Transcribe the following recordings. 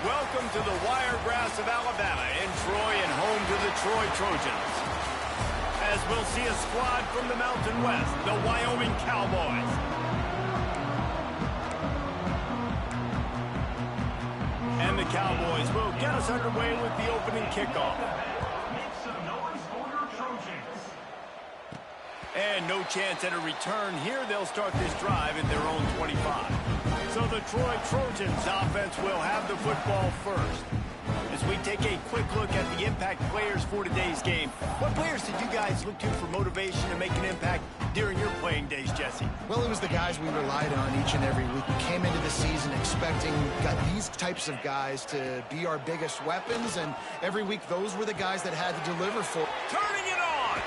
welcome to the Wiregrass of Alabama in Troy and home to the Troy Trojans. As we'll see a squad from the Mountain West, the Wyoming Cowboys. And the Cowboys will get us underway with the opening kickoff. And no chance at a return here. They'll start this drive at their own 25. So the Troy Trojans offense will have the football first. As we take a quick look at the impact players for today's game, what players did you guys look to for motivation to make an impact during your playing days, Jesse? Well, it was the guys we relied on each and every week. We came into the season expecting these types of guys to be our biggest weapons, and every week those were the guys that had to deliver for. Turning it on!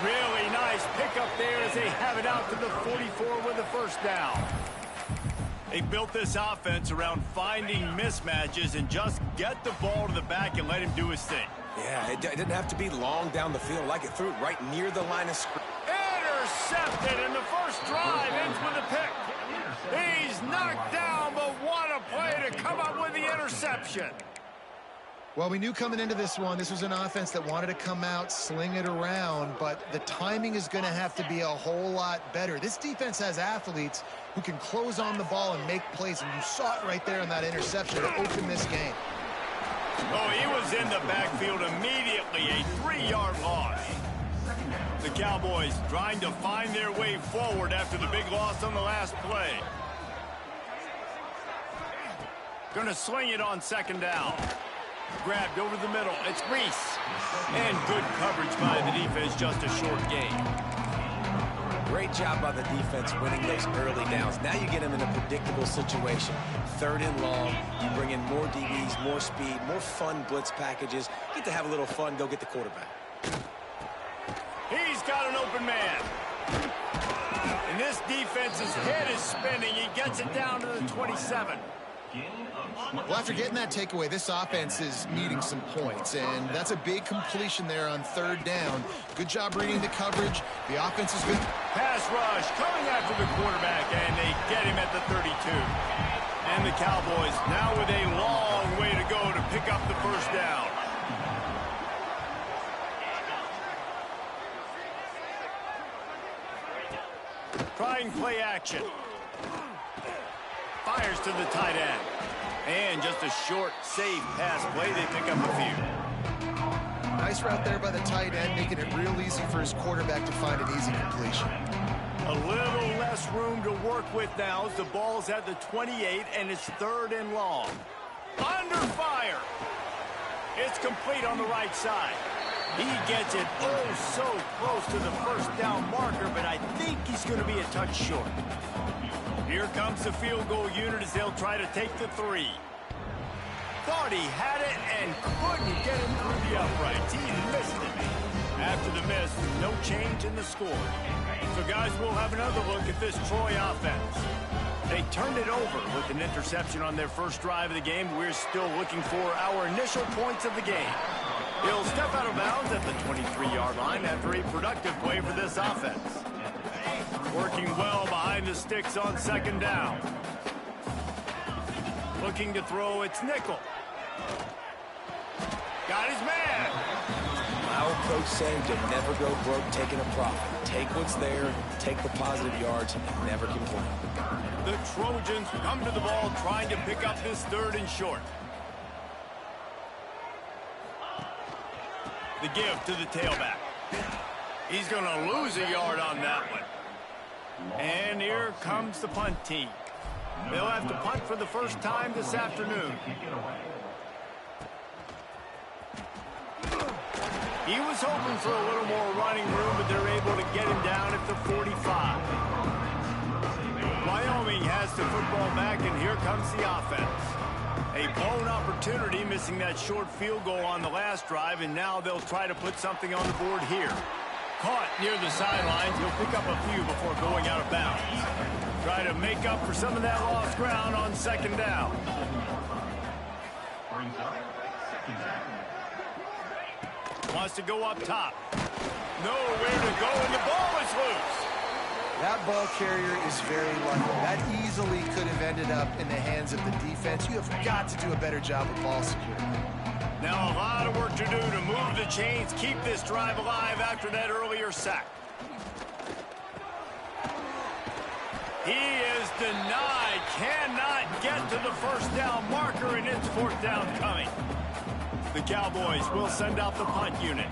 Really nice pickup there as they have it out to the 44 with a first down. They built this offense around finding mismatches and just get the ball to the back and let him do his thing. Yeah, it didn't have to be long down the field. Like it threw it right near the line of scrimmage. Intercepted, and the first drive ends with a pick. He's knocked down, but what a play to come up with the interception. Well, we knew coming into this one, this was an offense that wanted to come out, sling it around, but the timing is going to have to be a whole lot better. This defense has athletes who can close on the ball and make plays, and you saw it right there in that interception to open this game. Oh, he was in the backfield immediately, a 3-yard loss. The Cowboys trying to find their way forward after the big loss on the last play. Gonna sling it on second down. Grabbed over the middle. It's Reese. And good coverage by the defense, just a short gain. Great job by the defense winning those early downs. Now you get them in a predictable situation. 3rd and long, you bring in more DBs, more speed, more fun blitz packages. Get to have a little fun, go get the quarterback. He's got an open man. And this defense's head is spinning. He gets it down to the 27. Well, after getting that takeaway, this offense is needing some points, and that's a big completion there on 3rd down. Good job reading the coverage. The offense is good. Pass rush coming after the quarterback, and they get him at the 32. And the Cowboys now with a long way to go to pick up the first down. Trying play action. Fires to the tight end. And just a short, safe pass play. They pick up a few. Nice route there by the tight end, making it real easy for his quarterback to find an easy completion. A little less room to work with now as the ball's at the 28, and it's 3rd and long. Under fire. It's complete on the right side. He gets it oh so close to the first down marker, but I think he's going to be a touch short. Here comes the field goal unit as they'll try to take the 3. Thought he had it and couldn't get it through the uprights. He missed it. After the miss, no change in the score. So, guys, we'll have another look at this Troy offense. They turned it over with an interception on their first drive of the game. We're still looking for our initial points of the game. He'll step out of bounds at the 23-yard line after a productive play for this offense. Working well behind the sticks on 2nd down. Looking to throw, it's Nickel. Got his man. Our coach saying to never go broke taking a profit. Take what's there, take the positive yards, and never complain. The Trojans come to the ball trying to pick up this 3rd and short. The give to the tailback. He's going to lose a yard on that one. And here comes the punt team. They'll have to punt for the first time this afternoon. He was hoping for a little more running room, but they're able to get him down at the 45. Wyoming has the football back, and here comes the offense. A blown opportunity, missing that short field goal on the last drive, and now they'll try to put something on the board here. Caught near the sidelines. He'll pick up a few before going out of bounds. Try to make up for some of that lost ground on 2nd down. Wants to go up top. Nowhere to go, and the ball is loose. That ball carrier is very lucky. That easily could have ended ended up in the hands of the defense. You have got to do a better job of ball security. Now a lot of work to do to move the chains, keep this drive alive after that earlier sack. He is denied, cannot get to the first down marker, and it's fourth down coming. The Cowboys will send out the punt unit.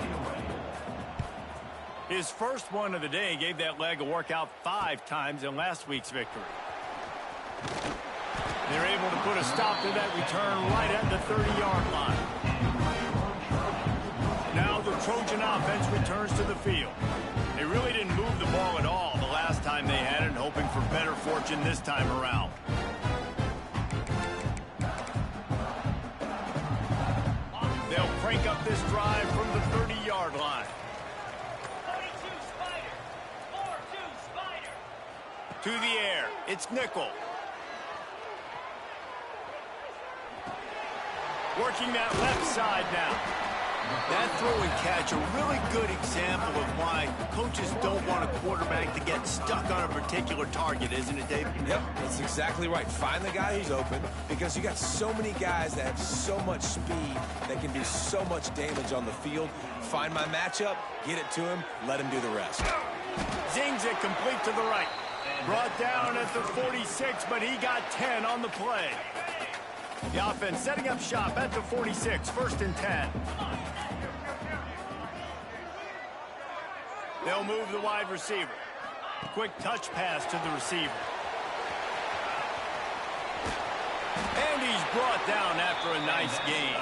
His first one of the day gave that leg a workout 5 times in last week's victory. They're able to put a stop to that return right at the 30-yard line. Now the Trojan offense returns to the field. They really didn't move the ball at all the last time they had it, hoping for better fortune this time around. They'll crank up this drive from the 30-yard line. To the air, it's nickel. Working that left side now. That throw and catch, a really good example of why coaches don't want a quarterback to get stuck on a particular target, isn't it, Dave? Yep, that's exactly right. Find the guy who's open, because you got so many guys that have so much speed that can do so much damage on the field. Find my matchup, get it to him, let him do the rest. Zings it complete to the right. Brought down at the 46, but he got 10 on the play. The offense setting up shop at the 46, 1st and 10. They'll move the wide receiver. Quick touch pass to the receiver. And he's brought down after a nice gain.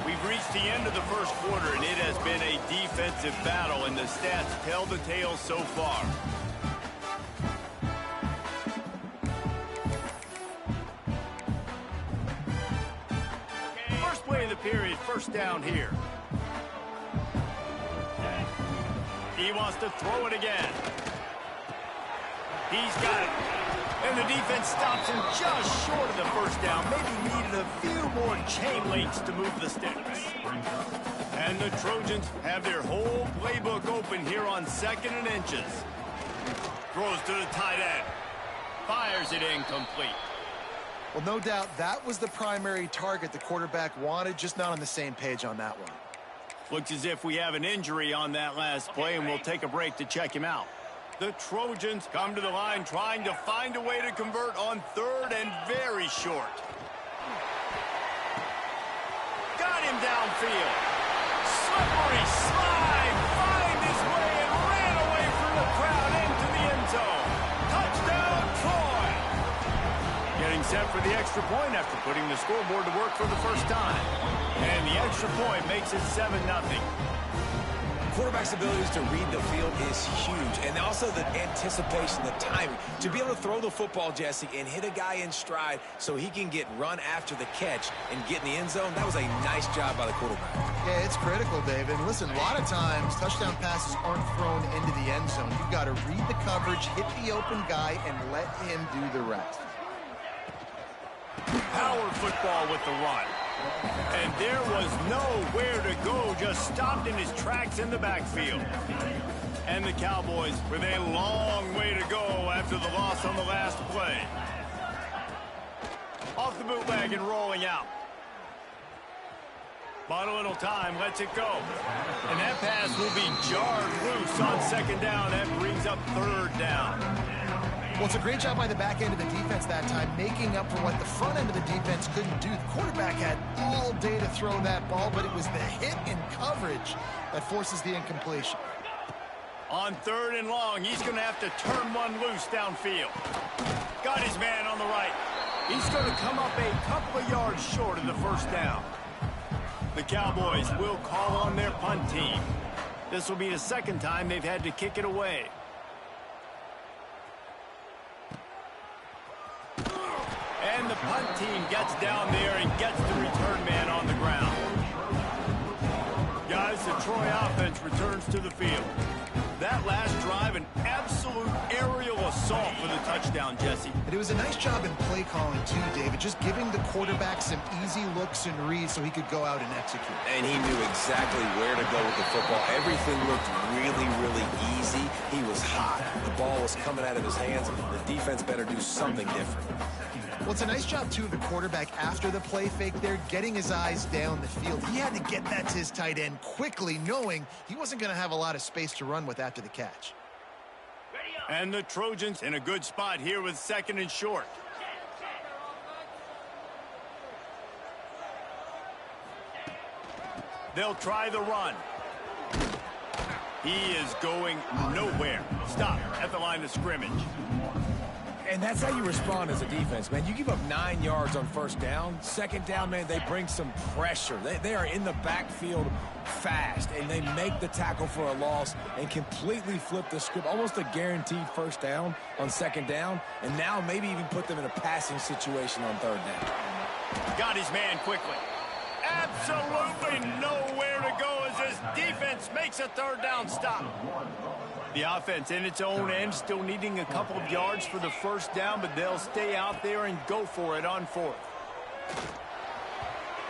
We've reached the end of the first quarter, and it has been a defensive battle, and the stats tell the tale so far. First play of the period, first down here. He wants to throw it again. He's got it. And the defense stops him just short of the first down. Maybe needed a few more chain links to move the sticks. And the Trojans have their whole playbook open here on 2nd and inches. Throws to the tight end. Fires it incomplete. Well, no doubt that was the primary target the quarterback wanted, just not on the same page on that one. Looks as if we have an injury on that last play, and we'll take a break to check him out. The Trojans come to the line trying to find a way to convert on 3rd and very short. Got him downfield. Slippery slide, find his way and ran away from the crowd into the end zone. Touchdown, Troy! Getting set for the extra point after putting the scoreboard to work for the first time. And the extra point makes it 7-0. Quarterback's abilities to read the field is huge, and also the anticipation, the timing. To be able to throw the football, Jesse, and hit a guy in stride so he can get run after the catch and get in the end zone, that was a nice job by the quarterback. Yeah, it's critical, Dave. And listen, a lot of times touchdown passes aren't thrown into the end zone. You've got to read the coverage, hit the open guy, and let him do the rest. Power football with the run. And there was nowhere to go, just stopped in his tracks in the backfield. And the Cowboys with a long way to go after the loss on the last play. Off the bootleg and rolling out. Bought a little time, lets it go. And that pass will be jarred loose on 2nd down. That brings up 3rd down. Well, it's a great job by the back end of the defense that time, making up for what the front end of the defense couldn't do. The quarterback had all day to throw that ball, but it was the hit in coverage that forces the incompletion. On 3rd and long, he's going to have to turn one loose downfield. Got his man on the right. He's going to come up a couple of yards short of the first down. The Cowboys will call on their punt team. This will be the 2nd time they've had to kick it away. And the punt team gets down there and gets the return man on the ground. Guys, the Troy offense returns to the field. That last drive, an absolute aerial assault assault for the touchdown, Jesse. But it was a nice job in play calling too, David, just giving the quarterback some easy looks and reads so he could go out and execute. And he knew exactly where to go with the football. Everything looked really, really easy. He was hot. The ball was coming out of his hands. The defense better do something different. Well, it's a nice job, too, of the quarterback after the play fake there, getting his eyes down the field. He had to get that to his tight end quickly, knowing he wasn't going to have a lot of space to run with after the catch. And the Trojans in a good spot here with 2nd and short. They'll try the run. He is going nowhere. Stop at the line of scrimmage. And that's how you respond as a defense, man. You give up 9 yards on 1st down. 2nd down, man, they bring some pressure. They are in the backfield fast, and they make the tackle for a loss and completely flip the script. Almost a guaranteed 1st down on 2nd down, and now maybe even put them in a passing situation on 3rd down. Got his man quickly. Absolutely nowhere to go as this defense makes a 3rd down stop. The offense in its own end still needing a couple of yards for the 1st down, but they'll stay out there and go for it on 4th.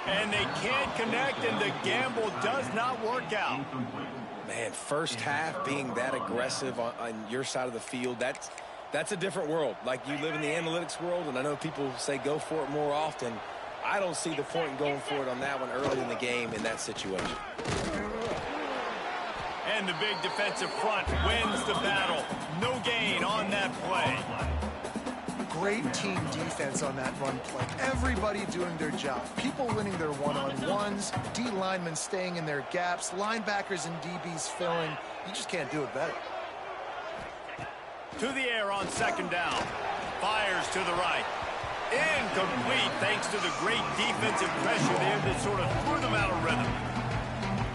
And they can't connect, and the gamble does not work out. Man, 1st half being that aggressive on your side of the field, that's a different world. Like, you live in the analytics world, and I know people say go for it more often. I don't see the point in going for it on that one early in the game in that situation. And the big defensive front wins the battle. No gain on that play. Great team defense on that run play. Everybody doing their job. People winning their one-on-ones, D linemen staying in their gaps, linebackers and DBs filling. You just can't do it better. To the air on 2nd down. Fires to the right. Incomplete thanks to the great defensive pressure there that sort of threw them out of rhythm.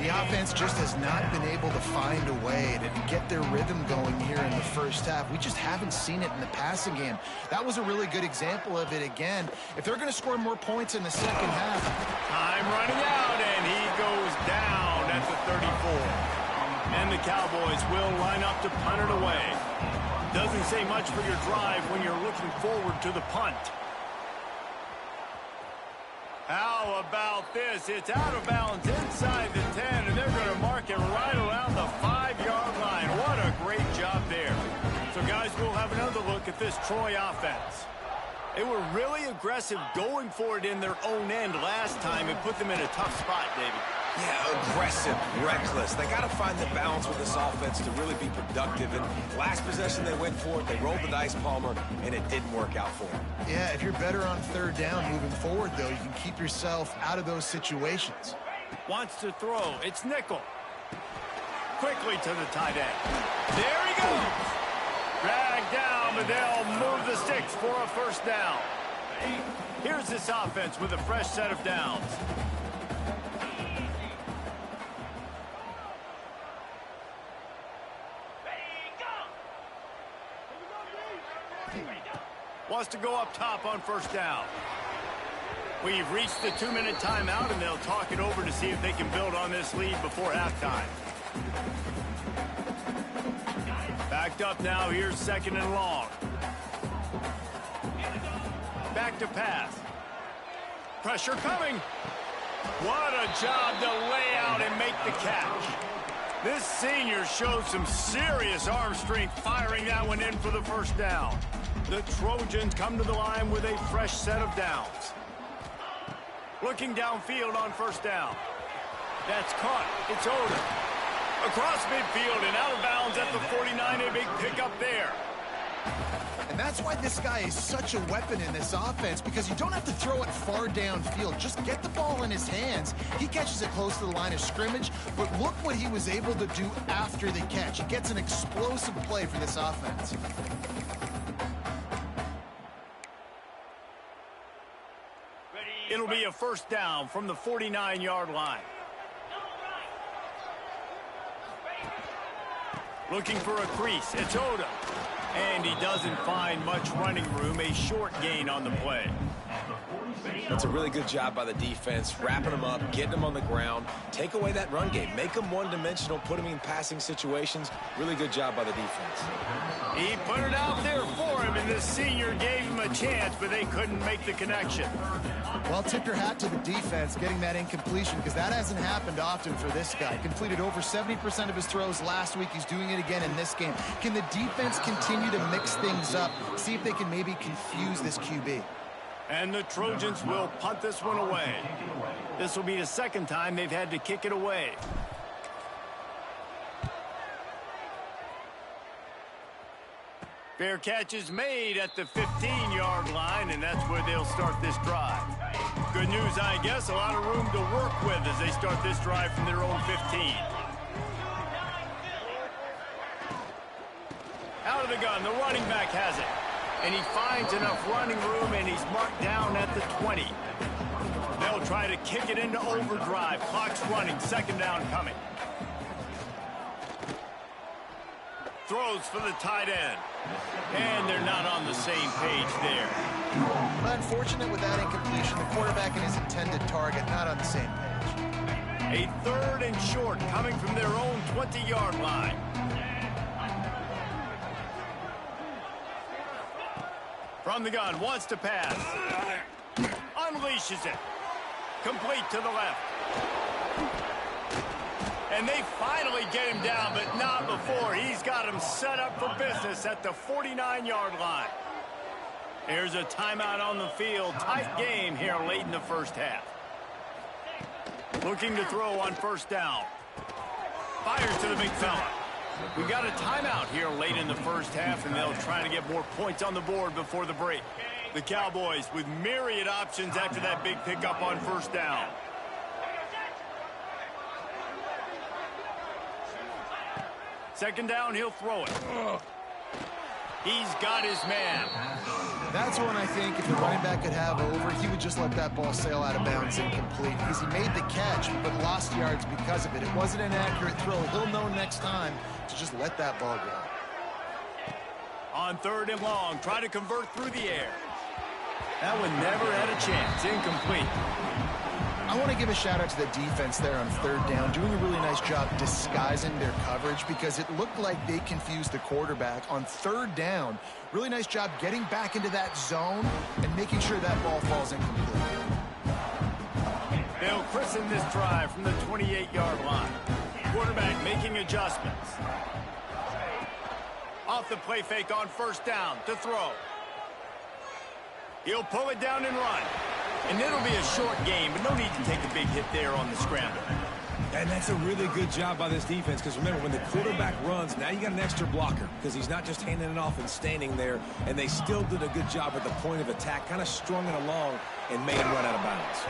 The offense just has not been able to find a way to get their rhythm going here in the 1st half. We just haven't seen it in the passing game. That was a really good example of it again. If they're going to score more points in the 2nd half. Time running out, and he goes down at the 34. And the Cowboys will line up to punt it away. Doesn't say much for your drive when you're looking forward to the punt. How about this? It's out of bounds inside the 10, and they're going to mark it right around the 5-yard line. What a great job there. So, guys, we'll have another look at this Troy offense. They were really aggressive going for it in their own end last time and put them in a tough spot, David. Yeah, aggressive, reckless. They got to find the balance with this offense to really be productive. And last possession, they went for it. They rolled the dice, Palmer, and it didn't work out for them. Yeah, if you're better on 3rd down moving forward, though, you can keep yourself out of those situations. Wants to throw. It's nickel. Quickly to the tight end. There he goes. Dragged down, but they'll move the sticks for a 1st down. Here's this offense with a fresh set of downs. Wants to go up top on 1st down. We've reached the 2-minute timeout, and they'll talk it over to see if they can build on this lead before halftime. Backed up now. Here's 2nd and long. Back to pass. Pressure coming. What a job to lay out and make the catch. This senior showed some serious arm strength firing that one in for the 1st down. The Trojans come to the line with a fresh set of downs. Looking downfield on 1st down. That's caught. It's Odom. Across midfield and out of bounds at the 49. A big pickup there. And that's why this guy is such a weapon in this offense, because you don't have to throw it far downfield. Just get the ball in his hands. He catches it close to the line of scrimmage, but look what he was able to do after the catch. He gets an explosive play for this offense. It'll be a 1st down from the 49-yard line. Looking for a crease. It's Odom. And he doesn't find much running room. A short gain on the play. That's a really good job by the defense, wrapping them up, getting them on the ground, take away that run game, make them one-dimensional, put them in passing situations. Really good job by the defense. He put it out there for him, and the senior gave him a chance, but they couldn't make the connection. Well, tip your hat to the defense getting that incompletion, because that hasn't happened often for this guy. Completed over 70% of his throws last week. He's doing it again in this game. Can the defense continue to mix things up, see if they can maybe confuse this QB? And the Trojans will punt this one away. This will be the second time they've had to kick it away. Fair catch is made at the 15-yard line, and that's where they'll start this drive. Good news, I guess, a lot of room to work with as they start this drive from their own 15. Out of the gun, the running back has it. And he finds enough running room, and he's marked down at the 20. They'll try to kick it into overdrive. Clock's running, second down coming. Throws for the tight end. And they're not on the same page there. Unfortunate with that incompletion. The quarterback and his intended target not on the same page. A third and short coming from their own 20-yard line. From the gun, wants to pass. Unleashes it. Complete to the left. And they finally get him down, but not before. He's got him set up for business at the 49-yard line. Here's a timeout on the field. Tight game here late in the first half. Looking to throw on first down. Fires to the big fella. We got a timeout here late in the first half, and they'll try to get more points on the board before the break. The Cowboys with myriad options after that big pickup on first down. Second down, he'll throw it. He's got his man. That's one I think if the running back could have over, he would just let that ball sail out of bounds incomplete, because he made the catch but lost yards because of it. It wasn't an accurate throw. He'll know next time to just let that ball go. On third and long, try to convert through the air. That one never had a chance. Incomplete. I want to give a shout out to the defense there on third down, doing a really nice job disguising their coverage, because it looked like they confused the quarterback on third down. Really nice job getting back into that zone and making sure that ball falls incomplete. They'll christen this drive from the 28-yard line. Quarterback making adjustments. Off the play fake on first down to throw. He'll pull it down and run. And it'll be a short game, but no need to take a big hit there on the scramble. And that's a really good job by this defense, because remember, when the quarterback runs, now you got an extra blocker, because he's not just handing it off and standing there, and they still did a good job at the point of attack, kind of strung it along and made him run out of bounds.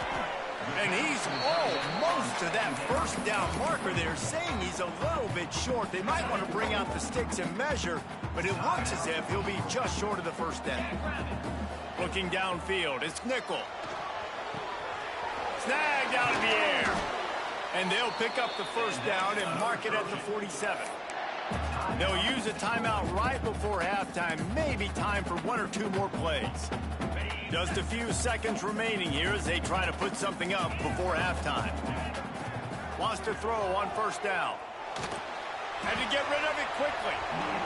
And he's almost to that first down marker there, saying he's a little bit short. They might want to bring out the sticks and measure, but it looks as if he'll be just short of the first down. Looking downfield, it's nickel. Snagged out of the air. And they'll pick up the first down and mark it at the 47. They'll use a timeout right before halftime. Maybe time for one or two more plays. Just a few seconds remaining here as they try to put something up before halftime. Wants to throw on first down. Had to get rid of it quickly.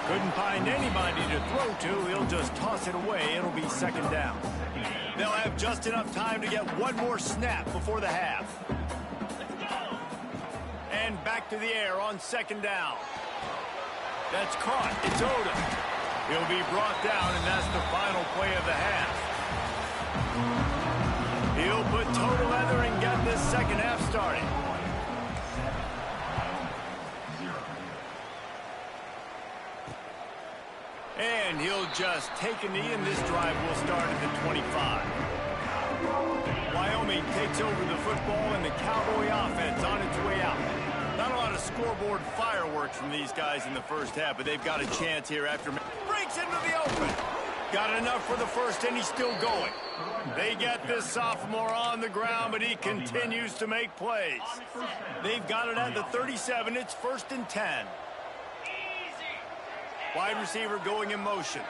Couldn't find anybody to throw to. He'll just toss it away. It'll be second down. They'll have just enough time to get one more snap before the half. And back to the air on second down. That's caught. It's Odom. He'll be brought down, and that's the final play of the half. He'll put toe to leather and get this second half started. And he'll just take a knee, and this drive will start at the 25. Wyoming takes over the football, and the Cowboy offense on its way out. Not a lot of scoreboard fireworks from these guys in the first half, but they've got a chance here after breaks into the open. Got enough for the first, and he's still going. They get this sophomore on the ground, but he continues to make plays. They've got it at the 37. It's 1st and 10. Wide receiver going in motion.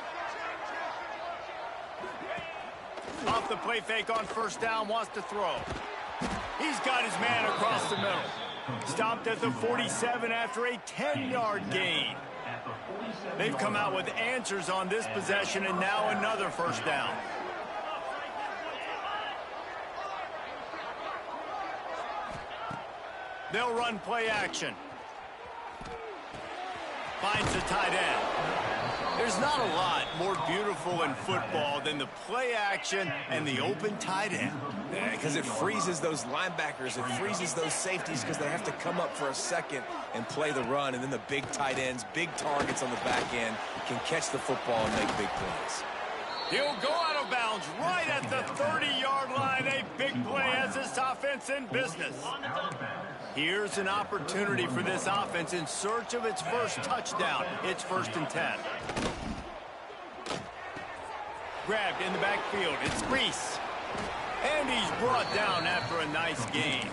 Off the play fake on first down, wants to throw. He's got his man across the middle. Stopped at the 47 after a 10-yard gain. They've come out with answers on this possession, and now another first down. They'll run play action. Finds the tight end. There's not a lot more beautiful in football than the play action and the open tight end. Yeah, because it freezes those linebackers. It freezes those safeties because they have to come up for a second and play the run. And then the big tight ends, big targets on the back end, can catch the football and make big plays. He'll go out of bounds right at the 30-yard line. A big play has this offense in business. Here's an opportunity for this offense in search of its first touchdown. It's 1st and 10. Grabbed in the backfield. It's Reese. And he's brought down after a nice gain.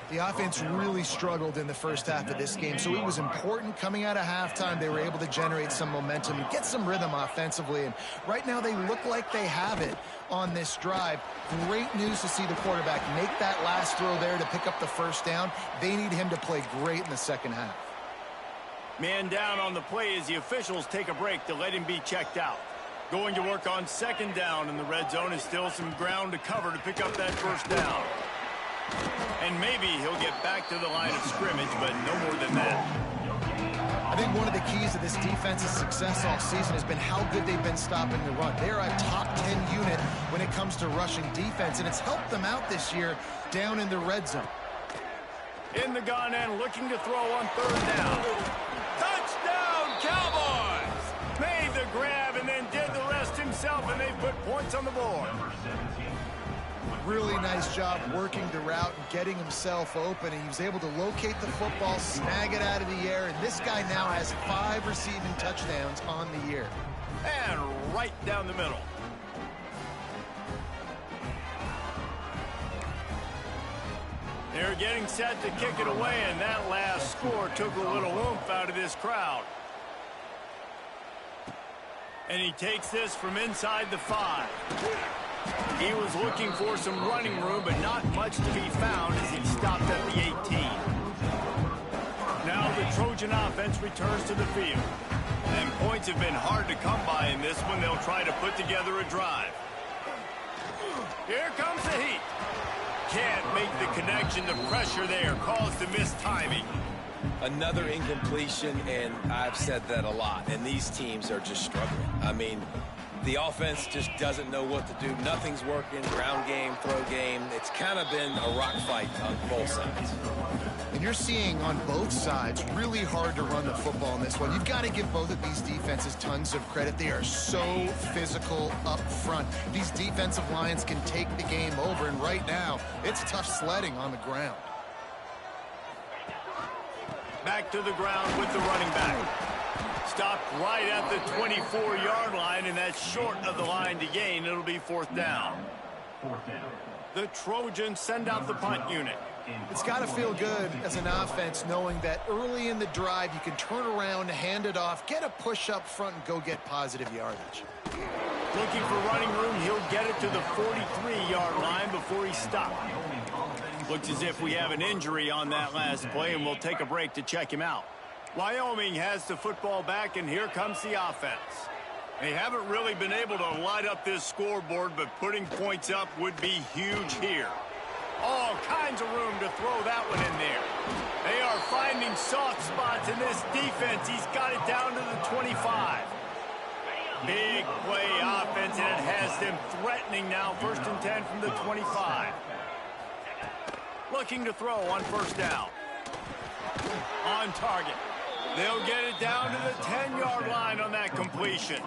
The offense really struggled in the first half of this game, so it was important coming out of halftime. They were able to generate some momentum and get some rhythm offensively, and right now they look like they have it on this drive. Great news to see the quarterback make that last throw there to pick up the first down. They need him to play great in the second half. Man down on the play as the officials take a break to let him be checked out. Going to work on 2nd down, and the red zone is still some ground to cover to pick up that first down. And maybe he'll get back to the line of scrimmage, but no more than that. I think one of the keys to this defense's success all season has been how good they've been stopping the run. They're a top 10 unit when it comes to rushing defense, and it's helped them out this year down in the red zone. In the gun and looking to throw on 3rd down. Touchdown, Cowboys! Made the grab and then did the rest himself, and they put points on the board. Really nice job working the route and getting himself open. And he was able to locate the football, snag it out of the air, and this guy now has 5 receiving touchdowns on the year. And right down the middle. They're getting set to kick it away, and that last score took a little oomph out of this crowd. And he takes this from inside the 5. He was looking for some running room, but not much to be found as he stopped at the 18. Now the Trojan offense returns to the field. And points have been hard to come by in this one. They'll try to put together a drive. Here comes the heat. Can't make the connection. The pressure there caused the missed timing. Another incompletion, and I've said that a lot, and these teams are just struggling. I mean, the offense just doesn't know what to do. Nothing's working. Ground game, throw game. It's kind of been a rock fight on both sides. And you're seeing on both sides really hard to run the football in this one. You've got to give both of these defenses tons of credit. They are so physical up front. These defensive lines can take the game over, and right now it's tough sledding on the ground. Back to the ground with the running back. Stopped right at the 24-yard line, and that's short of the line to gain. It'll be 4th down. The Trojans send out the punt unit. It's got to feel good as an offense knowing that early in the drive you can turn around, hand it off, get a push up front, and go get positive yardage. Looking for running room. He'll get it to the 43-yard line before he stopped. Looks as if we have an injury on that last play, and we'll take a break to check him out. Wyoming has the football back, and here comes the offense. They haven't really been able to light up this scoreboard, but putting points up would be huge here. All kinds of room to throw that one in there. They are finding soft spots in this defense. He's got it down to the 25. Big play offense, and it has them threatening now. 1st and 10 from the 25. Looking to throw on 1st down. On target. They'll get it down to the 10-yard line on that completion.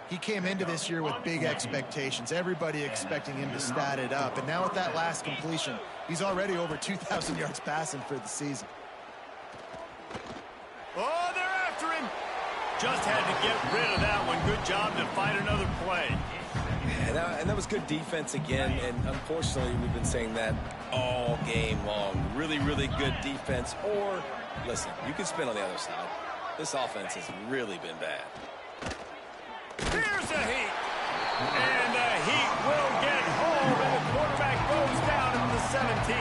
He came into this year with big expectations. Everybody expecting him to stat it up. And now with that last completion, he's already over 2,000 yards passing for the season. Oh, they're after him. Just had to get rid of that one. Good job to find another play. And that was good defense again, and unfortunately we've been saying that all game long. Really, really good defense. Or, listen, you can spin on the other side. This offense has really been bad. Here's a heat. And the Heat will get home, and the quarterback goes down at the 17.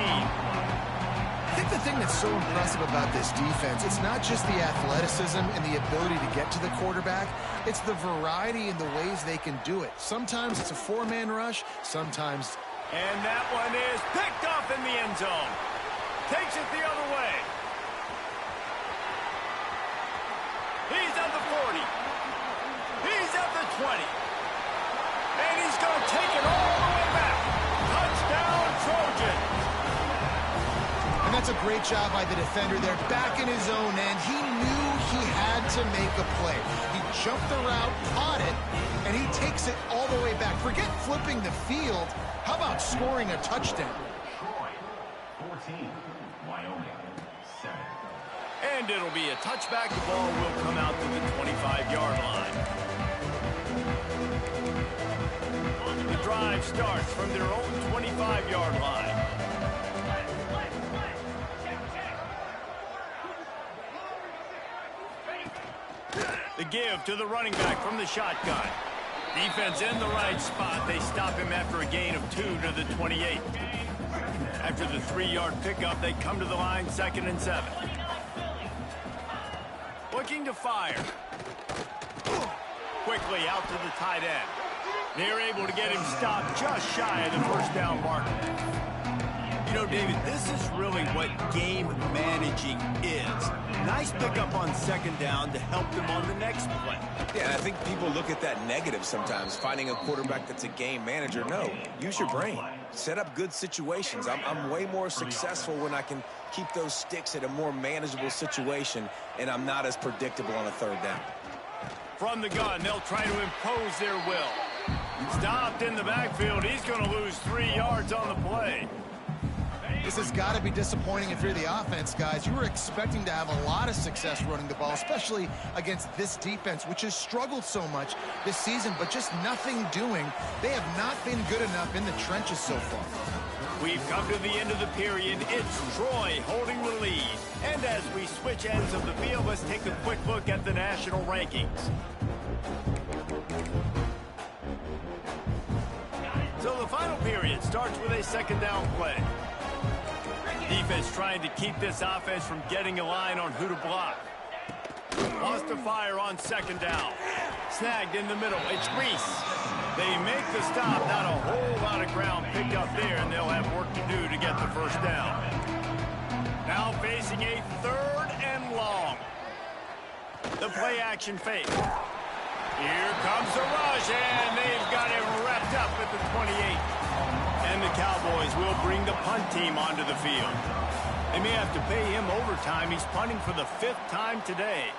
I think the thing that's so impressive about this defense, it's not just the athleticism and the ability to get to the quarterback, it's the variety in the ways they can do it. Sometimes it's a four-man rush, sometimes... And that one is picked up in the end zone. Takes it the other way. He's at the 40. He's at the 20. And he's going to take it all the way back. Touchdown, Trojans. And that's a great job by the defender there, back in his own end. He knew he had to make a play. He jumped the route, caught it, and he takes it all the way back. Forget flipping the field. How about scoring a touchdown? 14, Wyoming, 7. And it'll be a touchback. The ball will come out to the 25-yard line. The drive starts from their own 25-yard line. The give to the running back from the shotgun. Defense in the right spot. They stop him after a gain of 2 to the 28. After the 3-yard pickup, they come to the line, 2nd and 7. Looking to fire. Quickly out to the tight end. They're able to get him stopped just shy of the first down marker. You know, David, this is really what game managing is. Nice pickup on 2nd down to help them on the next play. Yeah, I think people look at that negative sometimes, finding a quarterback that's a game manager. No, use your brain. Set up good situations. I'm way more successful when I can keep those sticks at a more manageable situation, and I'm not as predictable on a 3rd down. From the gun, they'll try to impose their will. Stopped in the backfield. He's going to lose 3 yards on the play. This has got to be disappointing if you're the offense, guys. You were expecting to have a lot of success running the ball, especially against this defense, which has struggled so much this season, but just nothing doing. They have not been good enough in the trenches so far. We've come to the end of the period. It's Troy holding the lead. And as we switch ends of the field, let's take a quick look at the national rankings. So the final period starts with a 2nd down play. Defense trying to keep this offense from getting a line on who to block. Lost to fire on 2nd down. Snagged in the middle. It's Reese. They make the stop. Not a whole lot of ground picked up there, and they'll have work to do to get the first down. Now facing a 3rd and long. The play action fake. Here comes the rush, and they've got him wrapped up at the 28. And the Cowboys will bring the punt team onto the field. They may have to pay him overtime. He's punting for the 5th time today.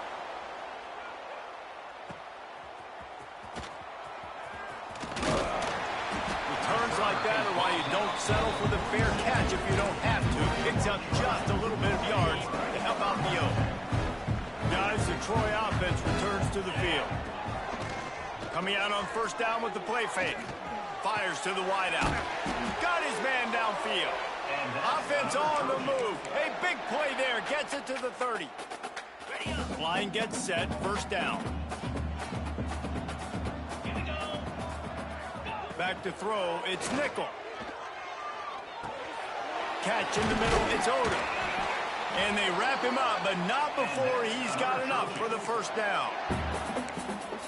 Returns like that are why you don't settle for the fair catch if you don't have to. Picks up just a little bit of yards to help out the O. Guys, the Troy offense returns to the field. Coming out on 1st down with the play fake. Fires to the wideout. Got his man downfield. Offense on the move. A big play there. Gets it to the 30. Line gets set. 1st down. Back to throw. It's Nickel. Catch in the middle. It's Odom. And they wrap him up, but not before he's got enough for the 1st down.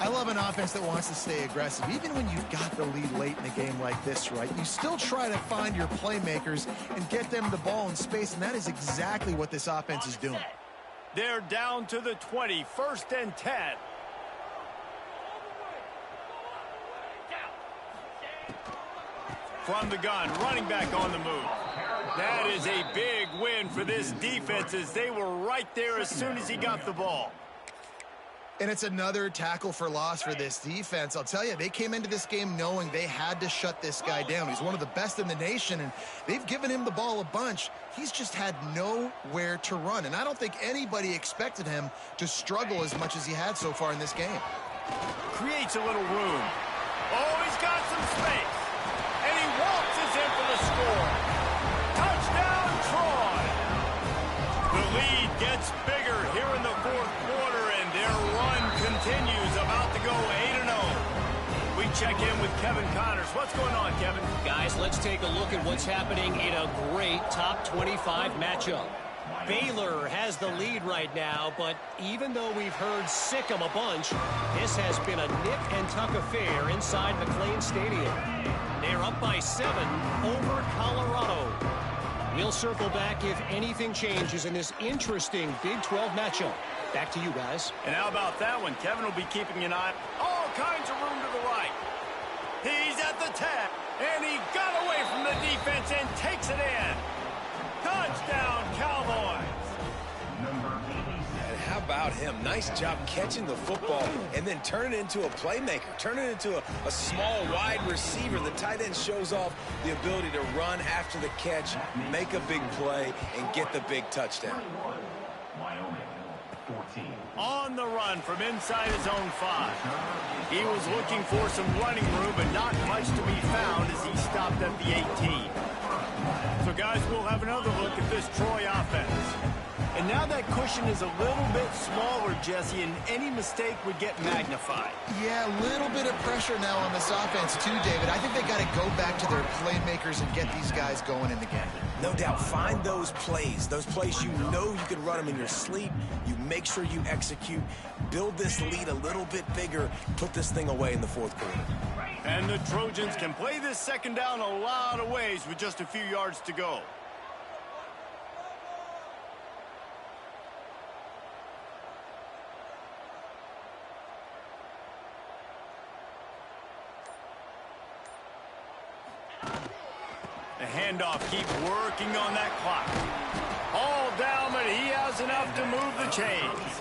I love an offense that wants to stay aggressive. Even when you've got the lead late in a game like this, right, you still try to find your playmakers and get them the ball in space, and that is exactly what this offense is doing. They're down to the 20, 1st and 10. From the gun, running back on the move. That is a big win for this defense as they were right there as soon as he got the ball. And it's another tackle for loss for this defense. I'll tell you, they came into this game knowing they had to shut this guy down. He's one of the best in the nation, and they've given him the ball a bunch. He's just had nowhere to run, and I don't think anybody expected him to struggle as much as he had so far in this game. Creates a little room. Oh, he's got some space. And he waltzes in for the score. Touchdown, Troy. The lead gets bigger here in the 4th quarter, and their run continues, about to go 8-0. We check in with Kevin Connors. What's going on, Kevin? Guys, let's take a look at what's happening in a great top 25 matchup. Baylor has the lead right now, but even though we've heard sick 'em a bunch, this has been a nip-and-tuck affair inside McLean Stadium. They're up by 7 over Colorado. We'll circle back if anything changes in this interesting Big 12 matchup. Back to you guys. And how about that one? Kevin will be keeping an eye. All kinds of room to the right. He's at the 10, and he got away from the defense and takes it in. Touchdown, Cowboys. And how about him? Nice job catching the football and then turn it into a playmaker. Turn it into a small, wide receiver. The tight end shows off the ability to run after the catch, make a big play, and get the big touchdown. On the run from inside his own 5. He was looking for some running room, but not much to be found as he stopped at the 18. So, guys, we'll have another look at this Troy offense. And now that cushion is a little bit smaller, Jesse, and any mistake would get magnified. Yeah, a little bit of pressure now on this offense too, David. I think they got to go back to their playmakers and get these guys going in the game. No doubt. Find those plays you know you can run them in your sleep. You make sure you execute. Build this lead a little bit bigger. Put this thing away in the fourth quarter. And the Trojans can play this second down a lot of ways with just a few yards to go. The handoff keeps working on that clock. All down, but he has enough to move the chains.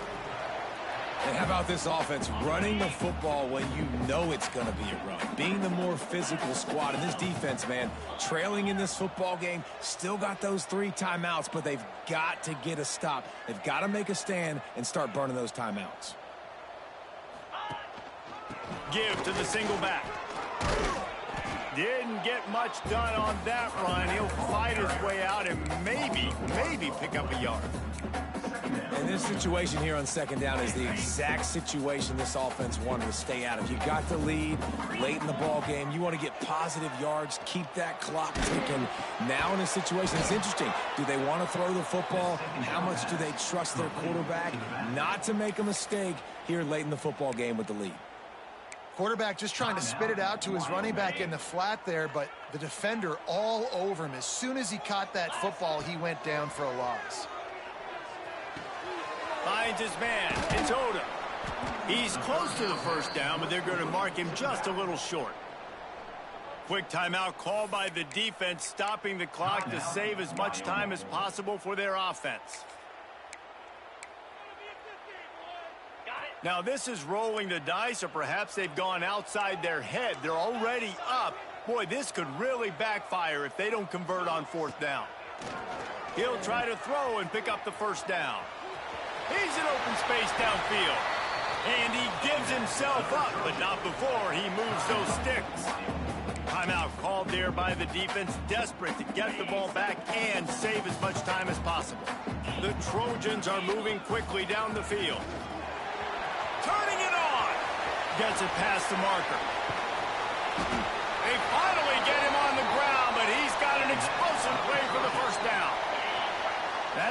And how about this offense running the football when you know it's going to be a run? Being the more physical squad. And this defense, man, trailing in this football game, still got those 3 timeouts, but they've got to get a stop. They've got to make a stand and start burning those timeouts. Give to the single back. Didn't get much done on that run. He'll fight his way out and maybe pick up a yard. And this situation here on second down is the exact situation this offense wanted to stay out of. You got the lead late in the ball game. You want to get positive yards, keep that clock ticking. Now in a situation, it's interesting. Do they want to throw the football? And how much do they trust their quarterback not to make a mistake here late in the football game with the lead? Quarterback just trying to spit it out to his running back in the flat there, but the defender all over him. As soon as he caught that football, he went down for a loss. Finds his man. It's Odom. He's close to the first down, but they're going to mark him just a little short. Quick timeout called by the defense, stopping the clock to save as much time as possible for their offense. Now, this is rolling the dice, or perhaps they've gone outside their head. They're already up. Boy, this could really backfire if they don't convert on fourth down. He'll try to throw and pick up the first down. He's in open space downfield. And he gives himself up, but not before he moves those sticks. Timeout called there by the defense, desperate to get the ball back and save as much time as possible. The Trojans are moving quickly down the field. Turning it on. Gets it past the marker. They finally get him on the ground, but he's got an explosive play for the first down. That's